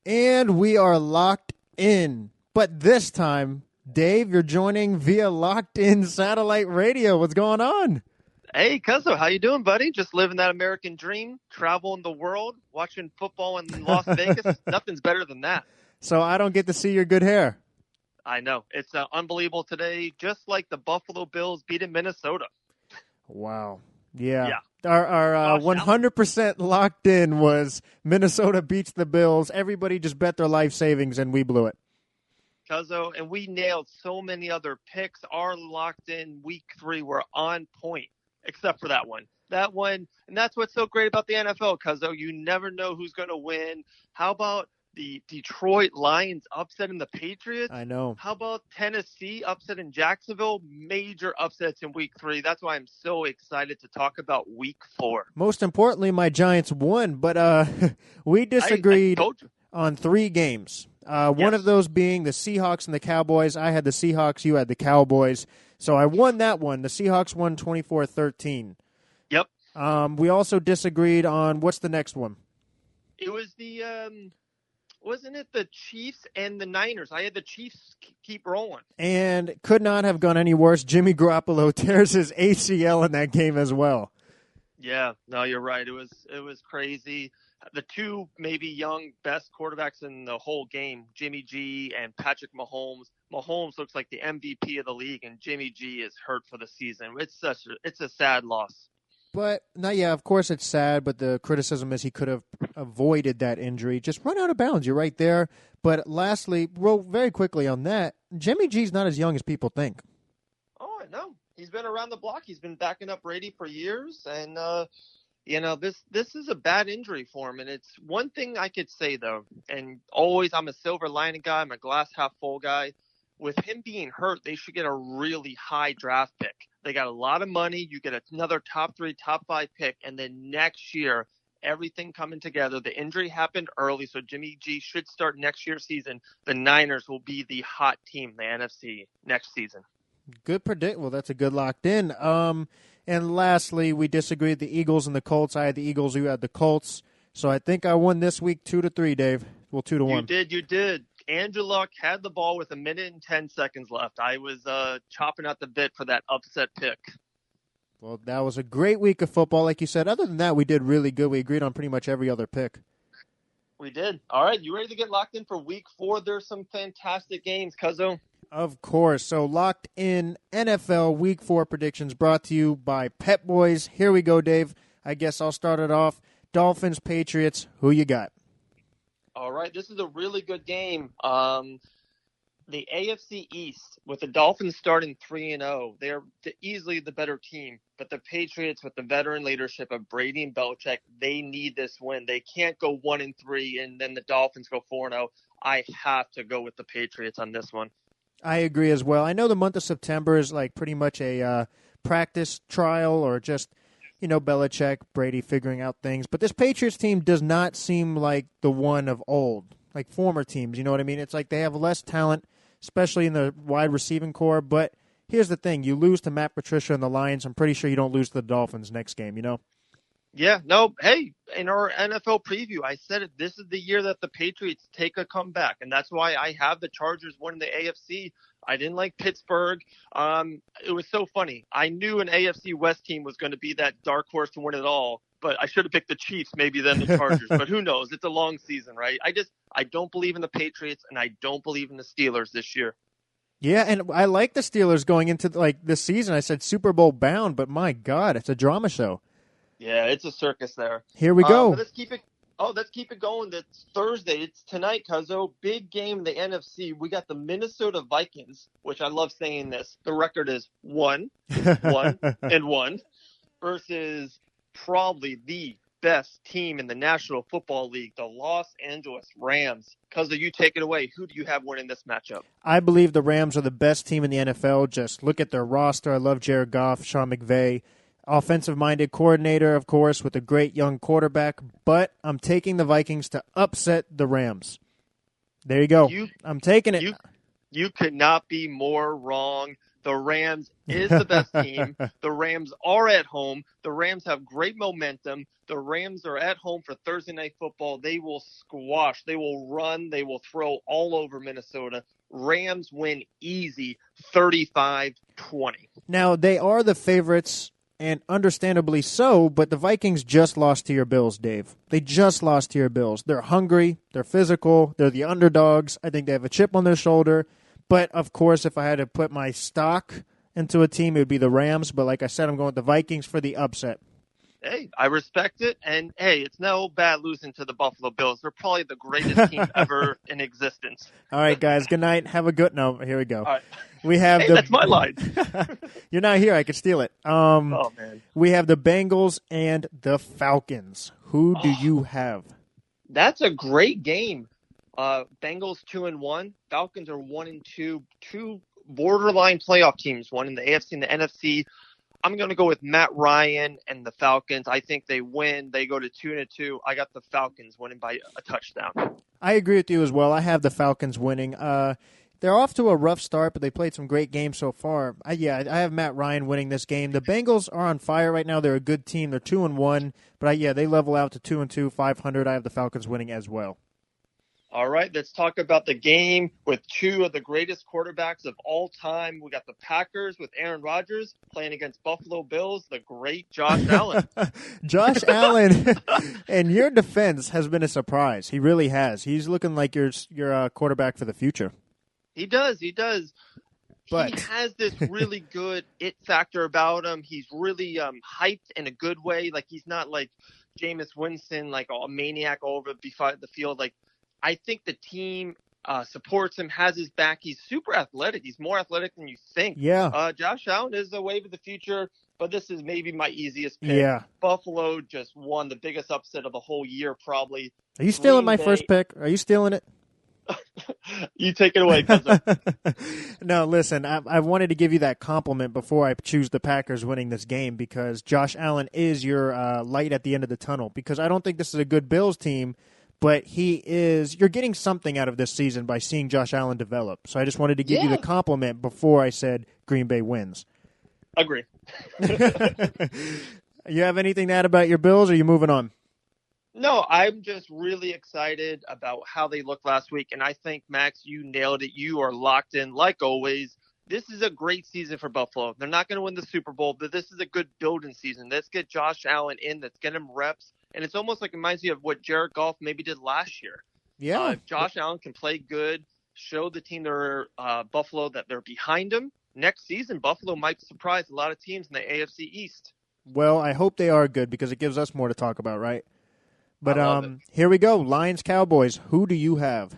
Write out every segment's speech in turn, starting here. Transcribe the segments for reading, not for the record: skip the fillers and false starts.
And we are locked in. But this time, Dave, you're joining via Locked In Satellite Radio. What's going on? Hey, Cuzzo, how you doing, buddy? Just living that American dream, traveling the world, watching football in Las Vegas. Nothing's better than that. So I don't get to see your good hair. I know. It's unbelievable today, just like the Buffalo Bills beating Minnesota. Wow. Yeah. Our 100% locked in was Minnesota beats the Bills. Everybody just bet their life savings, and we blew it. Cuzzo, and we nailed so many other picks. Our locked in week 3 were on point, except for that one. That one, and that's what's so great about the NFL, Cuzzo. You never know who's going to win. How about the Detroit Lions upsetting the Patriots? I know. How about Tennessee upsetting Jacksonville? Major upsets in week 3. That's why I'm so excited to talk about week 4. Most importantly, my Giants won, but we disagreed on 3 games. One of those being the Seahawks and the Cowboys. I had the Seahawks, you had the Cowboys. So I won that one. The Seahawks won 24-13. Yep. We also disagreed on, what's the next one? It was the wasn't it the Chiefs and the Niners? I had the Chiefs keep rolling. And could not have gone any worse. Jimmy Garoppolo tears his ACL in that game as well. Yeah, no, you're right. It was crazy. The two maybe young best quarterbacks in the whole game, Jimmy G and Patrick Mahomes. Mahomes looks like the MVP of the league, and Jimmy G is hurt for the season. It's a sad loss. But, of course it's sad, but the criticism is he could have avoided that injury. Just run out of bounds. You're right there. But lastly, very quickly on that, Jimmy G's not as young as people think. Oh, I know. He's been around the block. He's been backing up Brady for years, and this is a bad injury for him. And it's one thing I could say, though, and always I'm a silver lining guy. I'm a glass half full guy. With him being hurt, they should get a really high draft pick. They got a lot of money. You get another top 3, top 5 pick. And then next year, everything coming together. The injury happened early, so Jimmy G should start next year's season. The Niners will be the hot team in the NFC next season. Good predict. Well, that's a good locked in. And lastly, we disagreed the Eagles and the Colts. I had the Eagles. You had the Colts. So I think I won this week 2-3, Dave. Well, 2-1. You did. Andrew Luck had the ball with 1 minute and 10 seconds left. I was chopping at the bit for that upset pick. Well, that was a great week of football, like you said. Other than that, we did really good. We agreed on pretty much every other pick. We did. All right, you ready to get locked in for week 4? There's some fantastic games, Cuzzo. Of course. So locked in NFL week 4 predictions brought to you by Pep-Boys. Here we go, Dave. I guess I'll start it off. Dolphins, Patriots, who you got? All right, this is a really good game. The AFC East, with the Dolphins starting 3-0, they're easily the better team. But the Patriots, with the veteran leadership of Brady and Belichick, they need this win. They can't go 1-3 and then the Dolphins go 4-0. I have to go with the Patriots on this one. I agree as well. I know the month of September is like pretty much a practice trial or just Belichick, Brady figuring out things. But this Patriots team does not seem like the one of old, like former teams. You know what I mean? It's like they have less talent, especially in the wide receiving core. But here's the thing. You lose to Matt Patricia and the Lions. I'm pretty sure you don't lose to the Dolphins next game, Yeah, no, hey, in our NFL preview, I said it. This is the year that the Patriots take a comeback, and that's why I have the Chargers winning the AFC. I didn't like Pittsburgh. It was so funny. I knew an AFC West team was going to be that dark horse to win it all, but I should have picked the Chiefs maybe then the Chargers. But who knows? It's a long season, right? I don't believe in the Patriots, and I don't believe in the Steelers this year. Yeah, and I like the Steelers going into this season. I said Super Bowl bound, but my God, it's a drama show. Yeah, it's a circus there. Here we go. Let's keep it going. That's Thursday. It's tonight, Cuzzo. Big game in the NFC. We got the Minnesota Vikings, which I love saying this. The record is 1-1 versus probably the best team in the National Football League, the Los Angeles Rams. Cuzzo, you take it away. Who do you have winning this matchup? I believe the Rams are the best team in the NFL. Just look at their roster. I love Jared Goff, Sean McVay. Offensive-minded coordinator, of course, with a great young quarterback. But I'm taking the Vikings to upset the Rams. There you go. I'm taking it. You could not be more wrong. The Rams is the best team. The Rams are at home. The Rams have great momentum. The Rams are at home for Thursday Night Football. They will squash. They will run. They will throw all over Minnesota. Rams win easy, 35-20. Now, they are the favorites, and understandably so, but the Vikings just lost to your Bills, Dave. They just lost to your Bills. They're hungry. They're physical. They're the underdogs. I think they have a chip on their shoulder. But, of course, if I had to put my stock into a team, it would be the Rams. But like I said, I'm going with the Vikings for the upset. Hey, I respect it. And, hey, it's no bad losing to the Buffalo Bills. They're probably the greatest team ever in existence. All right, guys. Good night. Have a good – no, here we go. All right. We have hey, that's my line. You're not here. I could steal it. Oh, man. We have the Bengals and the Falcons. Who do you have? That's a great game. Bengals 2-1. Falcons are 1-2. Two borderline playoff teams, one in the AFC and the NFC. I'm going to go with Matt Ryan and the Falcons. I think they win. They go to 2-2. I got the Falcons winning by a touchdown. I agree with you as well. I have the Falcons winning. They're off to a rough start, but they played some great games so far. I have Matt Ryan winning this game. The Bengals are on fire right now. They're a good team. They're 2-1, but they level out to 2-2, 500. I have the Falcons winning as well. All right, let's talk about the game with two of the greatest quarterbacks of all time. We got the Packers with Aaron Rodgers playing against Buffalo Bills, the great Josh Allen. Josh Allen, in your defense, has been a surprise. He really has. He's looking like your quarterback for the future. He does. But he has this really good it factor about him. He's really hyped in a good way. Like, he's not like Jameis Winston, like a maniac all over the field. Like, I think the team supports him, has his back. He's super athletic. He's more athletic than you think. Yeah. Josh Allen is the wave of the future, but this is maybe my easiest pick. Yeah. Buffalo just won the biggest upset of the whole year, probably. Are you stealing my first pick? Are you stealing it? You take it away, cousin. No, listen, I wanted to give you that compliment before I choose the Packers winning this game because Josh Allen is your light at the end of the tunnel because I don't think this is a good Bills team. But you're getting something out of this season by seeing Josh Allen develop. So I just wanted to give you the compliment before I said Green Bay wins. Agree. You have anything to add about your Bills, or are you moving on? No, I'm just really excited about how they looked last week. And I think, Max, you nailed it. You are locked in, like always. This is a great season for Buffalo. They're not going to win the Super Bowl, but this is a good building season. Let's get Josh Allen in. Let's get him reps. And it's almost like it reminds me of what Jared Goff maybe did last year. Yeah. If Josh Allen can play good, show the team Buffalo that they're behind him, next season Buffalo might surprise a lot of teams in the AFC East. Well, I hope they are good because it gives us more to talk about, right? But here we go. Lions-Cowboys. Who do you have?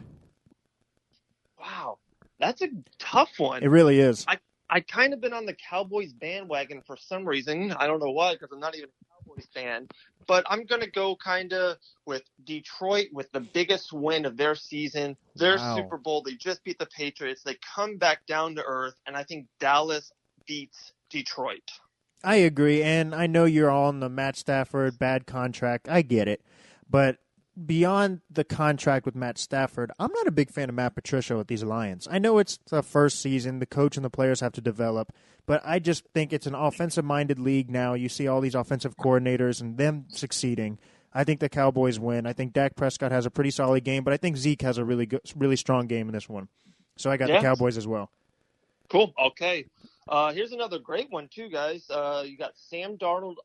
Wow. That's a tough one. It really is. I kind of been on the Cowboys bandwagon for some reason. I don't know why, because I'm not even a Cowboys fan. But I'm going to go kind of with Detroit with the biggest win of their season. Their Super Bowl, they just beat the Patriots. They come back down to earth, and I think Dallas beats Detroit. I agree, and I know you're all on the Matt Stafford bad contract. I get it. But beyond the contract with Matt Stafford, I'm not a big fan of Matt Patricia with these Lions. I know it's the first season. The coach and the players have to develop. But I just think it's an offensive-minded league now. You see all these offensive coordinators and them succeeding. I think the Cowboys win. I think Dak Prescott has a pretty solid game, but I think Zeke has a really strong game in this one. So I got the Cowboys as well. Cool. Okay. Here's another great one too, guys. You got Sam Darnold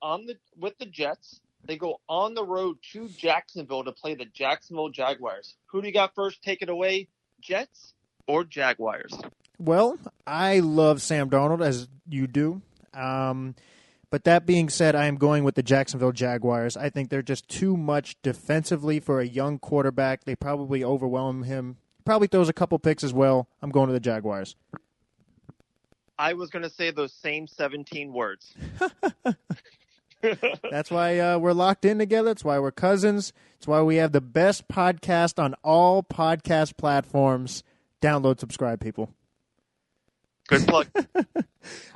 with the Jets. They go on the road to Jacksonville to play the Jacksonville Jaguars. Who do you got first? Take it away, Jets or Jaguars? Well, I love Sam Darnold, as you do. But that being said, I am going with the Jacksonville Jaguars. I think they're just too much defensively for a young quarterback. They probably overwhelm him. Probably throws a couple picks as well. I'm going to the Jaguars. I was going to say those same 17 words. That's why we're locked in together. That's why we're cousins. It's why we have the best podcast on all podcast platforms. Download, subscribe, people. Good luck.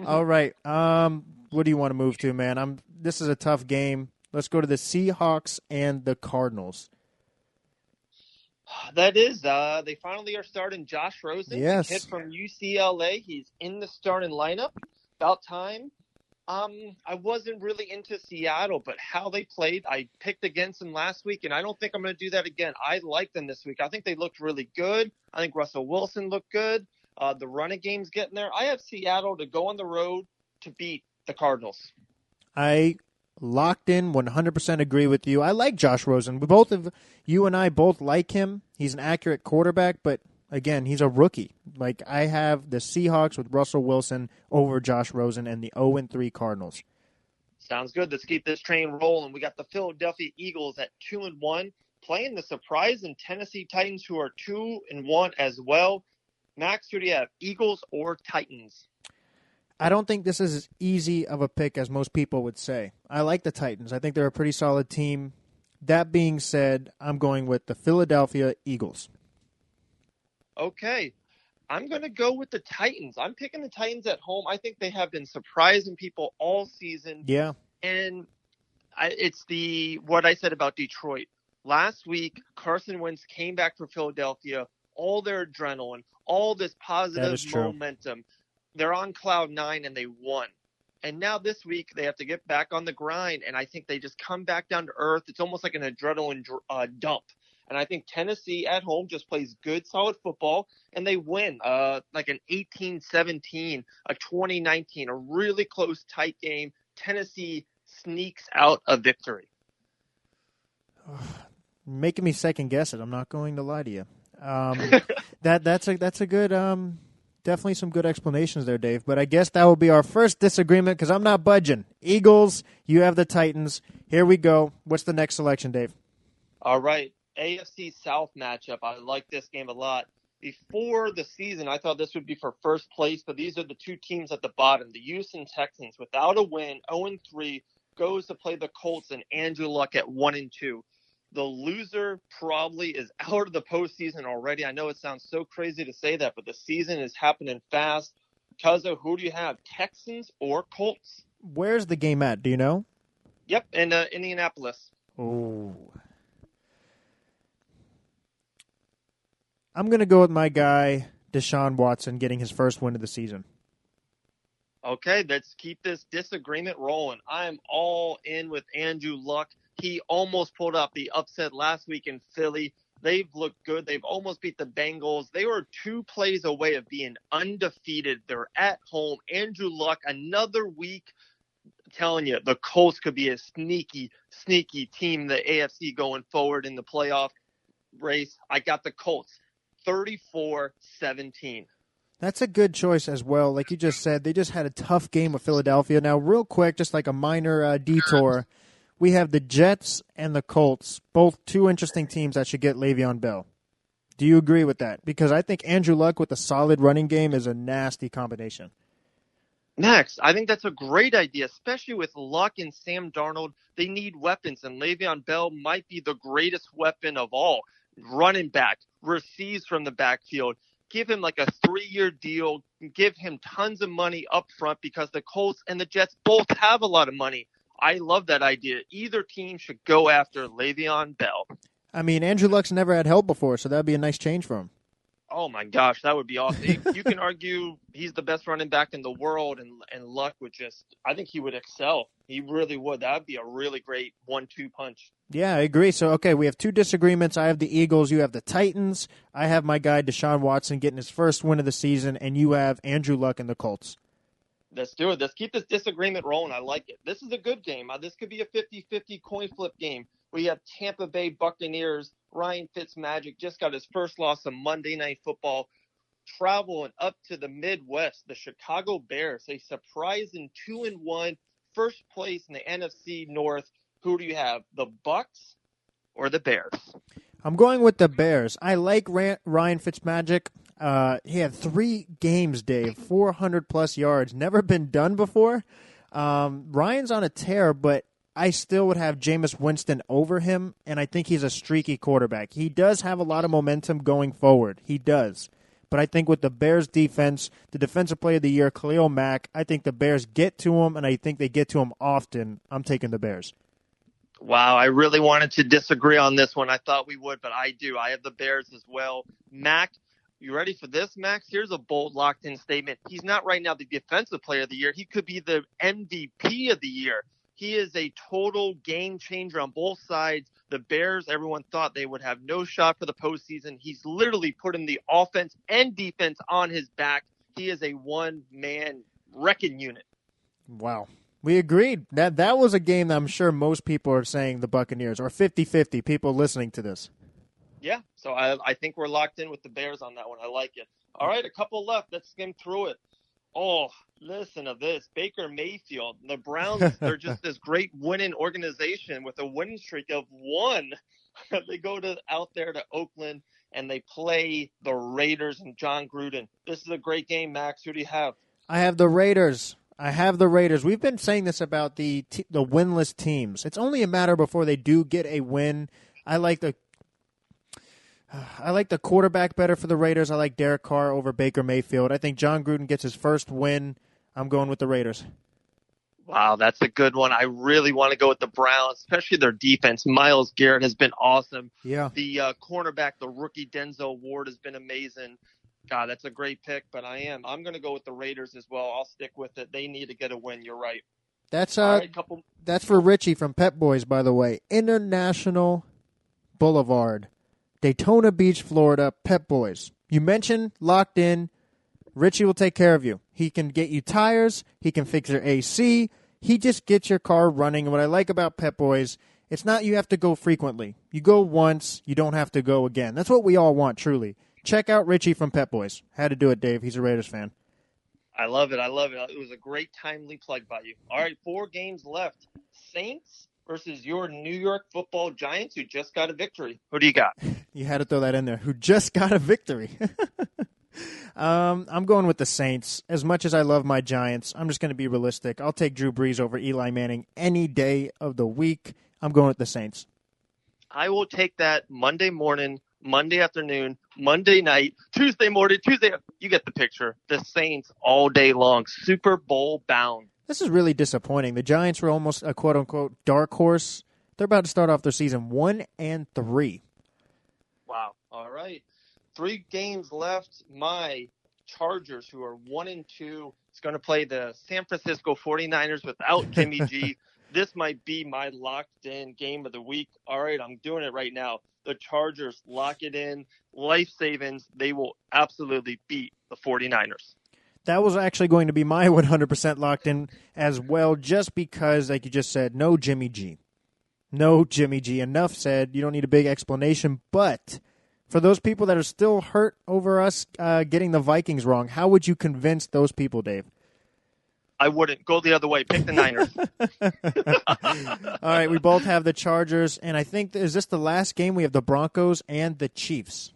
All right. What do you want to move to, man? This is a tough game. Let's go to the Seahawks and the Cardinals. That is, they finally are starting Josh Rosen, the kid Yes. from UCLA. He's in the starting lineup. About time. I wasn't really into Seattle, but how they played, I picked against them last week, and I don't think I'm going to do that again. I like them this week. I think they looked really good. I think Russell Wilson looked good. The running game's getting there. I have Seattle to go on the road to beat the Cardinals. I locked in 100% agree with you. I like Josh Rosen. You and I both like him. He's an accurate quarterback, but again, he's a rookie. Like, I have the Seahawks with Russell Wilson over Josh Rosen and the 0-3 Cardinals. Sounds good. Let's keep this train rolling. We got the Philadelphia Eagles at 2-1, playing the surprising Tennessee Titans, who are 2-1 as well. Max, who do you have, Eagles or Titans? I don't think this is as easy of a pick as most people would say. I like the Titans. I think they're a pretty solid team. That being said, I'm going with the Philadelphia Eagles. Okay. I'm going to go with the Titans. I'm picking the Titans at home. I think they have been surprising people all season. Yeah. And it's what I said about Detroit. Last week, Carson Wentz came back for Philadelphia, all their adrenaline, all this positive momentum. They're on cloud nine, and they won. And now this week, they have to get back on the grind, and I think they just come back down to earth. It's almost like an adrenaline dump. And I think Tennessee at home just plays good, solid football, and they win like an 18-17, a 20-19, a really close, tight game. Tennessee sneaks out a victory. Making me second guess it. I'm not going to lie to you. That's a good definitely some good explanations there, Dave. But I guess that will be our first disagreement because I'm not budging. Eagles, you have the Titans. Here we go. What's the next selection, Dave? All right. AFC South matchup. I like this game a lot. Before the season, I thought this would be for first place, but these are the two teams at the bottom. The Houston Texans, without a win, 0-3, goes to play the Colts and Andrew Luck at 1-2. The loser probably is out of the postseason already. I know it sounds so crazy to say that, but the season is happening fast. Cuzzo, who do you have, Texans or Colts? Where's the game at? Do you know? Yep, in Indianapolis. Oh. I'm going to go with my guy, Deshaun Watson, getting his first win of the season. Okay, let's keep this disagreement rolling. I'm all in with Andrew Luck. He almost pulled up the upset last week in Philly. They've looked good. They've almost beat the Bengals. They were 2 plays away of being undefeated. They're at home. Andrew Luck, another week. I'm telling you, the Colts could be a sneaky team in the AFC going forward in the playoff race. I got the Colts, 34-17. That's a good choice as well. Like you just said, they just had a tough game with Philadelphia. Now, real quick, just like a minor detour, we have the Jets and the Colts, both two interesting teams that should get Le'Veon Bell. Do you agree with that? Because I think Andrew Luck with a solid running game is a nasty combination. Next, I think that's a great idea, especially with Luck and Sam Darnold. They need weapons, and Le'Veon Bell might be the greatest weapon of all. Running back, receives from the backfield. Give him like a 3-year deal. Give him tons of money up front because the Colts and the Jets both have a lot of money. I love that idea. Either team should go after Le'Veon Bell. I mean, Andrew Luck's never had help before, so that would be a nice change for him. Oh, my gosh, that would be awesome. You can argue he's the best running back in the world, and Luck would I think he would excel. He really would. That would be a really great 1-2 punch. Yeah, I agree. So, okay, we have two disagreements. I have the Eagles. You have the Titans. I have my guy, Deshaun Watson, getting his first win of the season, and you have Andrew Luck and the Colts. Let's do it. Let's keep this disagreement rolling. I like it. This is a good game. This could be a 50-50 coin flip game. We have Tampa Bay Buccaneers. Ryan Fitzmagic just got his first loss on Monday Night Football. Traveling up to the Midwest, the Chicago Bears, a surprising 2-1, first place in the NFC North. Who do you have, the Bucs or the Bears? I'm going with the Bears. I like Ryan Fitzmagic. He had 3 games, Dave, 400-plus yards. Never been done before. Ryan's on a tear, but I still would have Jameis Winston over him, and I think he's a streaky quarterback. He does have a lot of momentum going forward. He does. But I think with the Bears' defense, the Defensive Player of the Year, Khalil Mack, I think the Bears get to him, and I think they get to him often. I'm taking the Bears. Wow, I really wanted to disagree on this one. I thought we would, but I do. I have the Bears as well. Mac, you ready for this, Max? Here's a bold, locked-in statement. He's not right now the defensive player of the year. He could be the MVP of the year. He is a total game changer on both sides. The Bears, everyone thought they would have no shot for the postseason. He's literally putting the offense and defense on his back. He is a one-man wrecking unit. Wow. We agreed. That was a game that I'm sure most people are saying the Buccaneers, or 50-50 people listening to this. Yeah, so I think we're locked in with the Bears on that one. I like it. All right, a couple left. Let's skim through it. Oh, listen to this. Baker Mayfield. The Browns, they're just this great winning organization with a winning streak of 1. They go out there to Oakland, and they play the Raiders and John Gruden. This is a great game, Max. Who do you have? I have the Raiders. We've been saying this about the winless teams. It's only a matter before they do get a win. I like the quarterback better for the Raiders. I like Derek Carr over Baker Mayfield. I think John Gruden gets his first win. I'm going with the Raiders. Wow, that's a good one. I really want to go with the Browns, especially their defense. Myles Garrett has been awesome. Yeah. The cornerback, the rookie Denzel Ward, has been amazing. God, that's a great pick, but I'm going to go with the Raiders as well. I'll stick with it. They need to get a win. You're right. That's for Richie from Pep-Boys, by the way. International Boulevard, Daytona Beach, Florida, Pep-Boys. You mentioned locked in. Richie will take care of you. He can get you tires. He can fix your AC. He just gets your car running. And what I like about Pep-Boys, it's not you have to go frequently. You go once, you don't have to go again. That's what we all want, truly. Check out Richie from Pep-Boys. Had to do it, Dave. He's a Raiders fan. I love it. It was a great timely plug by you. All right, 4 games left. Saints versus your New York Football Giants, who just got a victory. Who do you got? You had to throw that in there. Who just got a victory. I'm going with the Saints. As much as I love my Giants, I'm just going to be realistic. I'll take Drew Brees over Eli Manning any day of the week. I'm going with the Saints. I will take that Monday morning, Monday afternoon, Monday night, Tuesday morning, you get the picture. The Saints all day long, Super Bowl bound. This is really disappointing. The Giants were almost a quote-unquote dark horse. They're about to start off their season 1-3. Wow. All right. 3 games left. My Chargers, who are 1-2, is going to play the San Francisco 49ers without Jimmy G. This might be my locked-in game of the week. All right, I'm doing it right now. The Chargers, lock it in. Life savings. They will absolutely beat the 49ers. That was actually going to be my 100% locked in as well, just because, like you just said, no Jimmy G. No Jimmy G. Enough said. You don't need a big explanation. But for those people that are still hurt over us getting the Vikings wrong, how would you convince those people, Dave? I wouldn't. Go the other way. Pick the Niners. All right, we both have the Chargers, and I think, is this the last game? We have the Broncos and the Chiefs.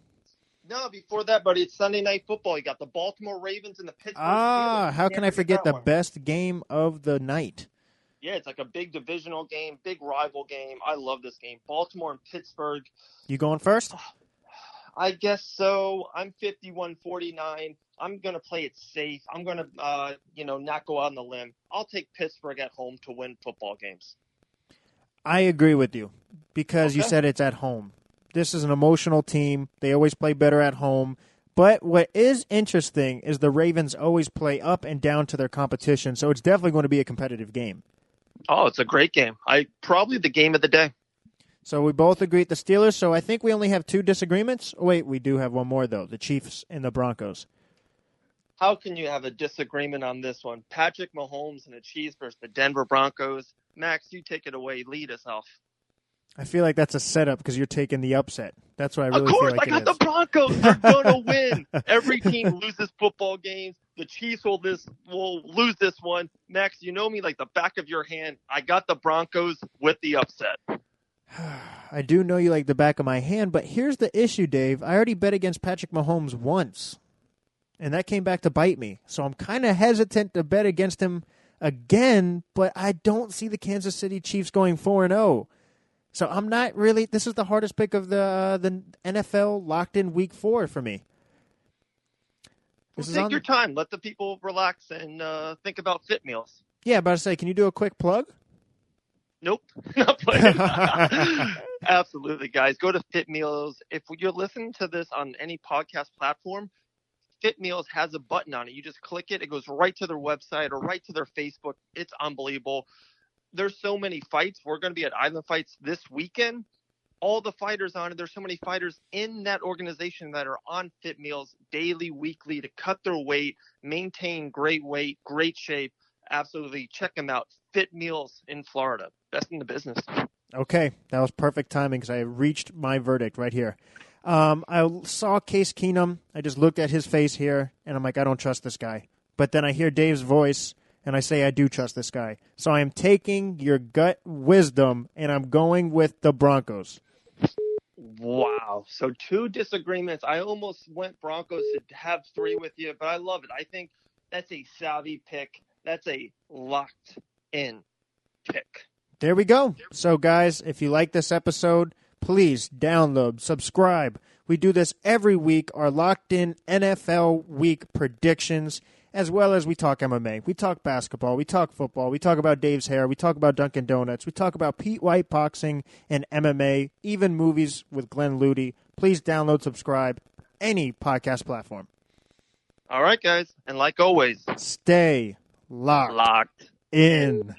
No, before that, buddy, it's Sunday Night Football. You got the Baltimore Ravens and the Pittsburgh Steelers. How can I forget the best game of the night? Yeah, it's like a big divisional game, big rival game. I love this game. Baltimore and Pittsburgh. You going first? I guess so. I'm 51-49. I'm going to play it safe. I'm going to, not go out on the limb. I'll take Pittsburgh at home to win football games. I agree with you because you said it's at home. This is an emotional team. They always play better at home. But what is interesting is the Ravens always play up and down to their competition, so it's definitely going to be a competitive game. Oh, it's a great game. Probably the game of the day. So we both agree with the Steelers, so I think we only have 2 disagreements. Oh, wait, we do have one more, though, the Chiefs and the Broncos. How can you have a disagreement on this one? Patrick Mahomes and the Chiefs versus the Denver Broncos. Max, you take it away. Lead us off. I feel like that's a setup because you're taking the upset. That's what I really feel like it is. Of course, I got the Broncos. They're going to win. Every team loses football games. The Chiefs will lose this one. Max, you know me like the back of your hand. I got the Broncos with the upset. I do know you like the back of my hand, but here's the issue, Dave. I already bet against Patrick Mahomes once, and that came back to bite me. So I'm kind of hesitant to bet against him again, but I don't see the Kansas City Chiefs going 4-0. So I'm not really – this is the hardest pick of the NFL locked in week 4 for me. Take your time. Let the people relax and think about fit meals. Yeah, about to say, can you do a quick plug? Nope, not playing. Absolutely, guys. Go to Fit Meals. If you're listening to this on any podcast platform, Fit Meals has a button on it. You just click it. It goes right to their website or right to their Facebook. It's unbelievable. There's so many fights. We're going to be at Island Fights this weekend. All the fighters on it. There's so many fighters in that organization that are on Fit Meals daily, weekly to cut their weight, maintain great weight, great shape. Absolutely. Check them out. Fit Meals in Florida. Best in the business. Okay, that was perfect timing because I reached my verdict right here. I saw Case Keenum. I just looked at his face here, and I'm like, I don't trust this guy. But then I hear Dave's voice, and I say I do trust this guy. So I am taking your gut wisdom, and I'm going with the Broncos. Wow. So 2 disagreements. I almost went Broncos to have 3 with you, but I love it. I think that's a savvy pick. That's a locked-in pick. There we go. So, guys, if you like this episode, please download, subscribe. We do this every week, our locked-in NFL week predictions, as well as we talk MMA. We talk basketball. We talk football. We talk about Dave's hair. We talk about Dunkin' Donuts. We talk about Pete White boxing and MMA, even movies with Glenn Ludy. Please download, subscribe, any podcast platform. All right, guys. And like always, stay locked locked in.